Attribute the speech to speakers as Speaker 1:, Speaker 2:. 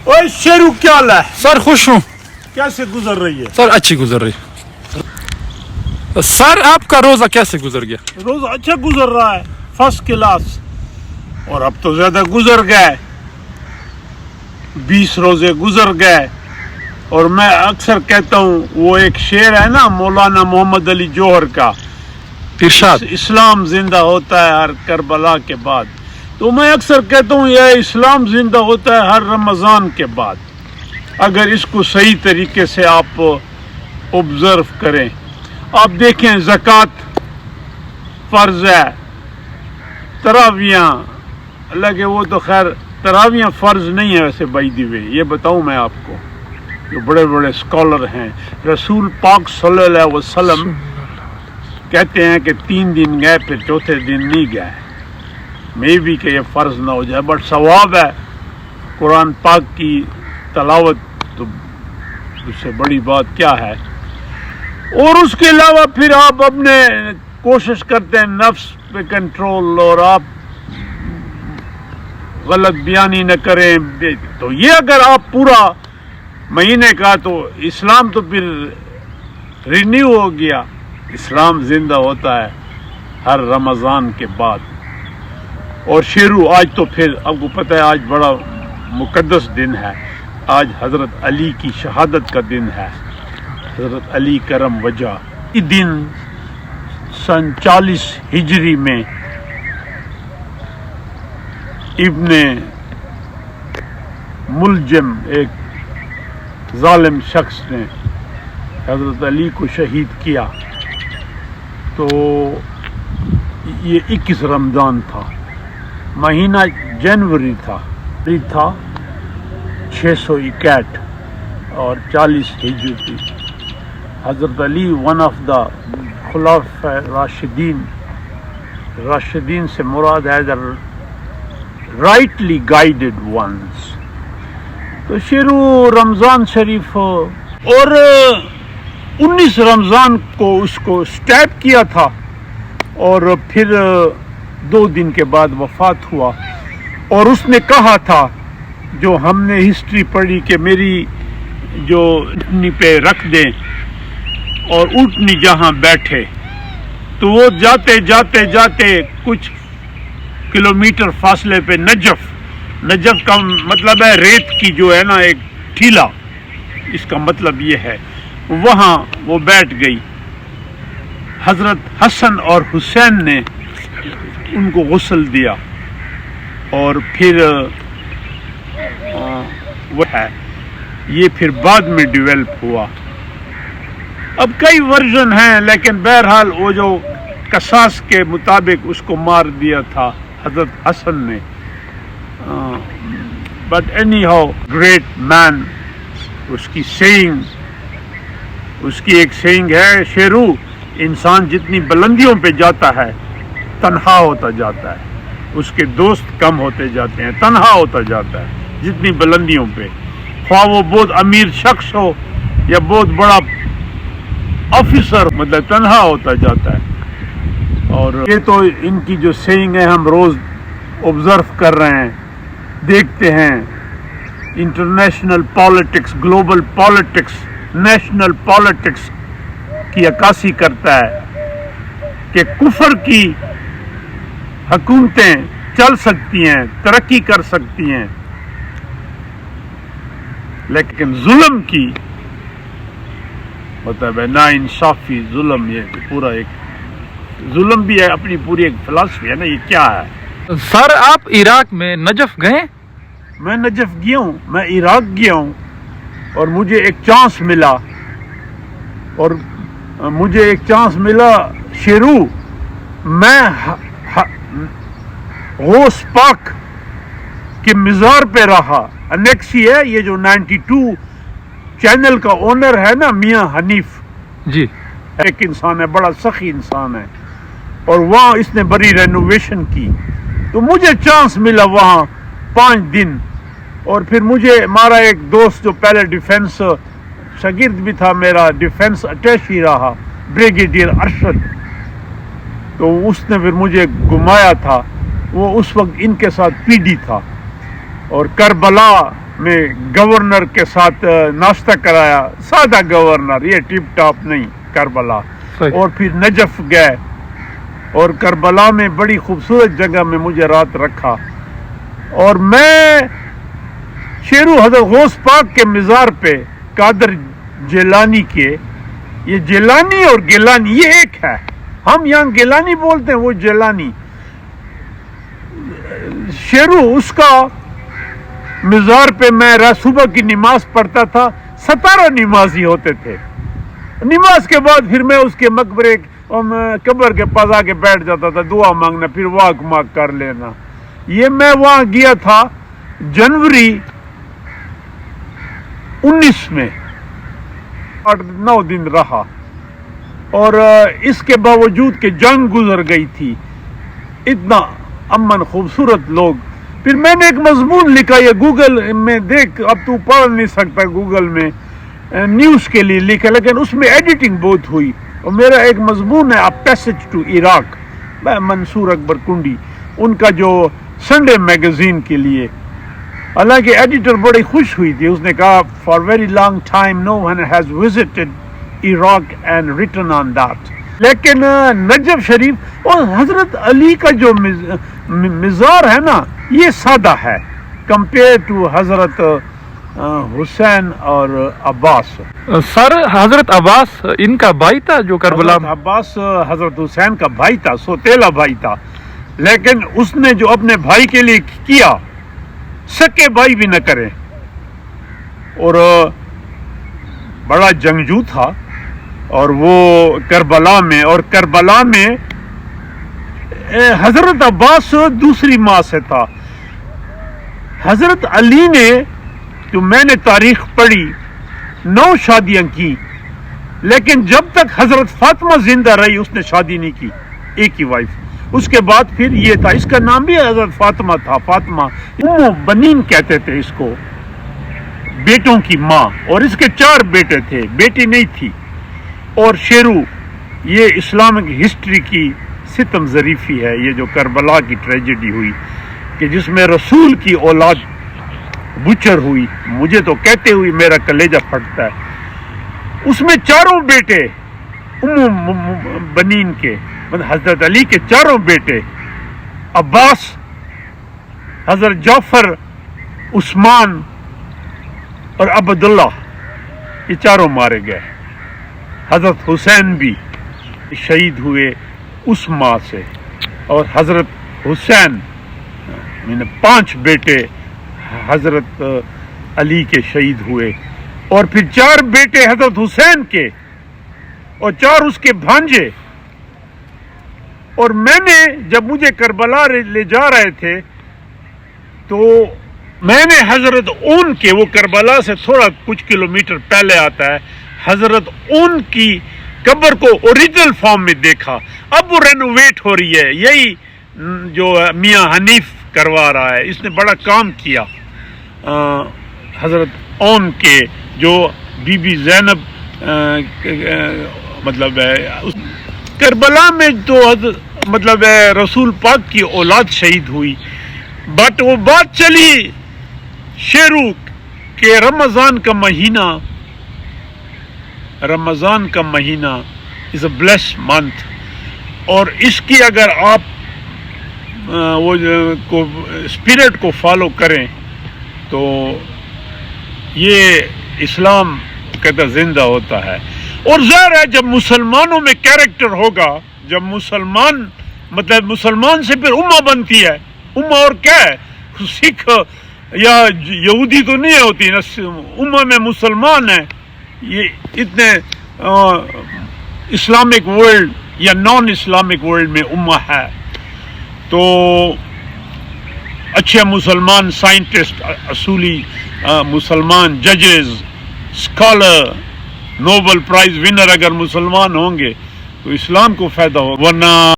Speaker 1: ओए शेरू क्या हाल है?
Speaker 2: सर खुश हूँ
Speaker 1: कैसे गुजर रही है?
Speaker 2: सर, अच्छी गुजर रही। सर आपका रोजा कैसे गुजर गया?
Speaker 1: रोज अच्छा गुजर रहा है, फर्स्ट क्लास। और अब तो ज्यादा गुजर गए, 20 रोजे गुजर गए। और मैं अक्सर कहता हूँ, वो एक शेर है ना मौलाना मोहम्मद अली जौहर का,
Speaker 2: इरशाद।
Speaker 1: इस्लाम जिंदा होता है हर करबला के बाद। तो मैं अक्सर कहता हूँ यह इस्लाम जिंदा होता है हर रमज़ान के बाद, अगर इसको सही तरीके से आप ऑब्जर्व करें। आप देखें, ज़कात फ़र्ज है, तरावियाँ लगे, वो तो खैर तरावियाँ फ़र्ज नहीं है वैसे। बाय द वे ये बताऊँ मैं आपको, जो बड़े बड़े स्कॉलर हैं, रसूल पाक सल्लल्लाहु अलैहि वसल्लम कहते हैं कि 3 दिन गए फिर चौथे दिन नहीं गए। मे भी कि ये फ़र्ज ना हो जाए, बट सवाब है कुरान पाक की तलावत, तो उससे बड़ी बात क्या है। और उसके अलावा फिर आप अपने कोशिश करते हैं नफ्स पे कंट्रोल, और आप गलत बयानी न करें। तो ये अगर आप पूरा महीने का, तो इस्लाम तो फिर रिन्यू हो गया। इस्लाम जिंदा होता है हर रमज़ान के बाद। और शेरू, आज तो फिर आपको पता है आज बड़ा मुकद्दस दिन है। आज हज़रत अली की शहादत का दिन है, हज़रत अली करम वजह। ये दिन सन 40 हिजरी में इब्ने मुलजम, एक जालिम शख्स ने हज़रत अली को शहीद किया। तो ये 21 रमज़ान था, महीना जनवरी था 661 और 40 हिजरी थी। हज़रत अली वन ऑफ द खुलाफा राशिदीन से मुराद है द राइटली गाइडेड वंस। तो शेरू रमज़ान शरीफ, और 19 रमज़ान को उसको स्टैब किया था, और फिर 2 दिन के बाद वफात हुआ। और उसने कहा था, जो हमने हिस्ट्री पढ़ी, कि मेरी जो उठनी पे रख दें और उठनी जहाँ बैठे, तो वो जाते जाते जाते कुछ किलोमीटर फासले पे नजफ का मतलब है रेत की जो है ना एक टीला, इसका मतलब ये है, वहाँ वो बैठ गई। हज़रत हसन और हुसैन ने उनको गुस्ल दिया, और फिर वो है, ये फिर बाद में डेवलप हुआ। अब कई वर्जन हैं, लेकिन बहरहाल वो जो कसास के मुताबिक उसको मार दिया था हज़रत हसन ने। But any how, great man, उसकी सेइंग, उसकी एक सेइंग है, शेरू, इंसान जितनी बुलंदियों पे जाता है तन्हा होता जाता है, उसके दोस्त कम होते जाते हैं, तन्हा होता जाता है जितनी बुलंदियों पे। ख्वाह वो बहुत अमीर शख्स हो या बहुत बड़ा ऑफिसर, मतलब तन्हा होता जाता है। और ये तो इनकी जो सेइंग है हम रोज ऑब्जर्व कर रहे हैं, देखते हैं। International politics, global politics, national politics की अक्कासी करता है कि कुफर की हुकूमतें चल सकती हैं, तरक्की कर सकती हैं, लेकिन जुल्म की मतलब है ना इंसाफी जुल्म, ये पूरा एक जुल्म भी है, अपनी पूरी एक फिलॉसफी है ना। ये क्या है?
Speaker 2: सर आप इराक में नजफ गए?
Speaker 1: मैं नजफ गया हूँ, मैं इराक गया हूँ, और मुझे एक चांस मिला, और मुझे एक चांस मिला शेरू, मैं गौस पाक के मज़ार पे रहा। अनेक्सी है ये जो 92 चैनल का ओनर है ना, मियां हनीफ
Speaker 2: जी,
Speaker 1: एक इंसान है, बड़ा सखी इंसान है, और वहाँ इसने बड़ी रेनोवेशन की। तो मुझे चांस मिला वहाँ 5 दिन, और फिर मुझे हमारा एक दोस्त जो पहले डिफेंस शागिर्द भी था, मेरा डिफेंस अटैची रहा, ब्रिगेडियर अरशद, तो उसने फिर मुझे घुमाया था। वो उस वक्त इनके साथ पीडी था, और करबला میں گورنر کے ساتھ ناشتہ کرایا, سادہ گورنر, یہ ٹپ ٹاپ نہیں, کربلا. اور پھر نجف گئے, اور کربلا میں بڑی خوبصورت جگہ میں مجھے رات رکھا. اور میں شیرو حضرت غوث پاک کے مزار پہ قادر جیلانی کے, یہ جیلانی اور گیلانی یہ ایک ہے, ہم یہاں گیلانی بولتے ہیں, وہ جیلانی. شیرو اس کا مزار پہ میں صبح کی نماز پڑھتا تھا, 17 نمازی ہوتے تھے. نماز کے بعد پھر میں اس کے مقبرے قبر کے پاس آ کے بیٹھ جاتا تھا, دعا مانگنا, پھر واک ماک کر لینا. یہ میں وہاں گیا تھا جنوری 19 میں, 8-9 دن رہا, اور اس کے باوجود کہ جنگ گزر گئی تھی, اتنا امن خوبصورت لوگ. پھر میں نے ایک مضمون لکھا, یہ گوگل میں دیکھ, اب تو پڑھ نہیں سکتا, گوگل میں نیوز کے لیے لکھا, لیکن اس میں ایڈیٹنگ بہت ہوئی. اور میرا ایک مضمون ہے پیسج ٹو عراق, منصور اکبر کنڈی, ان کا جو سنڈے میگزین کے لیے. حالانکہ ایڈیٹر بڑی خوش ہوئی تھی, اس نے کہا for very long time no one has visited Iraq and written on that. لیکن نجف شریف اور حضرت علی کا جو مزار ہے نا, یہ سادہ ہے کمپیئر ٹو حضرت حسین اور عباس.
Speaker 2: سر حضرت عباس ان کا بھائی تھا جو کربلا.
Speaker 1: حضرت عباس حضرت حسین کا بھائی تھا, سوتیلا بھائی تھا, لیکن اس نے جو اپنے بھائی کے لیے کیا, سکے بھائی بھی نہ کرے, اور بڑا جنگجو تھا. اور وہ کربلا میں حضرت عباس دوسری ماں سے تھا. حضرت علی نے, جو میں نے تاریخ پڑھی, 9 شادیاں کی, لیکن جب تک حضرت فاطمہ زندہ رہی اس نے شادی نہیں کی, ایک ہی وائف. اس کے بعد پھر یہ تھا, اس کا نام بھی حضرت فاطمہ تھا, فاطمہ ام بنین کہتے تھے اس کو, بیٹوں کی ماں. اور اس کے 4 بیٹے تھے, بیٹی نہیں تھی. اور شیرو, یہ اسلامک ہسٹری کی ستم ظریفی ہے, یہ جو کربلا کی ٹریجڈی ہوئی کہ جس میں رسول کی اولاد بچر ہوئی, مجھے تو کہتے ہوئی میرا کلیجہ پھٹتا ہے. اس میں 4 بیٹے ام بنین کے, حضرت علی کے 4 بیٹے, عباس, حضرت جعفر, عثمان اور عبداللہ, یہ 4 مارے گئے. حضرت حسین بھی شہید ہوئے اس ماں سے. اور حضرت حسین, 5 بیٹے حضرت علی کے شہید ہوئے. اور پھر 4 بیٹے حضرت حسین کے, اور 4 اس کے بھانجے. اور میں نے, جب مجھے کربلا لے جا رہے تھے تو میں نے حضرت اون کے, وہ کربلا سے تھوڑا کچھ کلومیٹر پہلے آتا ہے, حضرت اون کی قبر کو اوریجنل فارم میں دیکھا. اب وہ رینوویٹ ہو رہی ہے, یہی جو میاں حنیف کروا رہا ہے, اس نے بڑا کام کیا. حضرت اون کے جو بی بی زینب مطلب ہے, کربلا میں تو مطلب ہے رسول پاک کی اولاد شہید ہوئی. بٹ وہ بات چلی شیرو کہ رمضان کا مہینہ از اے بلیس منتھ, اور اس کی اگر آپ وہ اسپرٹ کو فالو کریں تو یہ اسلام کہتا زندہ ہوتا ہے. اور ظاہر ہے جب مسلمانوں میں کیریکٹر ہوگا, جب مسلمان سے پھر امہ بنتی ہے. امہ اور کیا ہے, سکھ یا یہودی تو نہیں ہوتی نا, امہ میں مسلمان ہے. یہ اتنے اسلامک ورلڈ یا نان اسلامک ورلڈ میں امہ ہے. تو اچھے مسلمان سائنٹسٹ, اصولی مسلمان ججز, اسکالر, نوبل پرائز ونر اگر مسلمان ہوں گے تو اسلام کو فائدہ ہو, ورنہ